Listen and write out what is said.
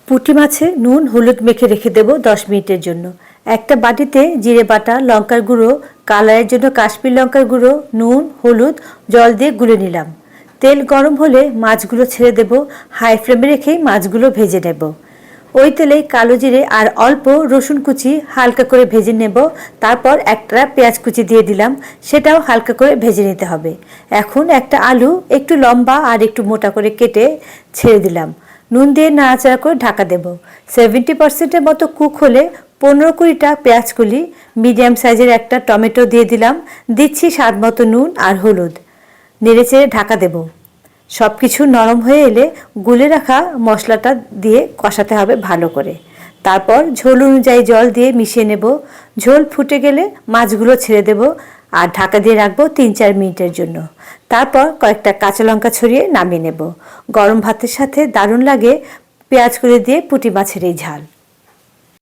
পুঁটি মাছে নুন হলুদ মেখে রেখে দেব 10 মিনিটের জন্য। একটা বাটিতে জিরে বাটা, লঙ্কার গুঁড়ো, কালারের জন্য কাশ্মীর লঙ্কার গুঁড়ো, নুন, হলুদ, জল দিয়ে গুলে নিলাম। তেল গরম হলে মাছগুলো ছেড়ে দেব। হাই ফ্লেমে রেখেই মাছগুলো ভেজে নেব। ওই তেলেই কালো জিরে আর অল্প রসুন কুচি হালকা করে ভেজে নেব। তারপর একটা পেঁয়াজ কুচি দিয়ে দিলাম, সেটাও হালকা করে ভেজে নিতে হবে। এখন একটা আলু একটু লম্বা আর একটু মোটা করে কেটে ছেড়ে দিলাম। নুন দিয়ে নাড়াচাড়া করে ঢাকা দেব। 70%-এর মতো কুক হলে 15-20টা পেঁয়াজ কলি, মিডিয়াম সাইজের একটা টমেটো দিয়ে দিলাম। দিচ্ছি স্বাদ মতো নুন আর হলুদ। নেড়েচেড়ে ঢাকা দেব। সব কিছু নরম হয়ে এলে গুলে রাখা মশলাটা দিয়ে কষাতে হবে ভালো করে। তারপর ঝোল অনুযায়ী জল দিয়ে মিশিয়ে নেব। ঝোল ফুটে গেলে মাছগুলো ছেড়ে দেব আর ঢাকা দিয়ে রাখবো 3-4 মিনিটের জন্য। তারপর কয়েকটা কাঁচা লঙ্কা ছড়িয়ে নামিয়ে নেব। গরম ভাতের সাথে দারুণ লাগে পেঁয়াজ করে দিয়ে পুঁটি মাছের এই ঝাল।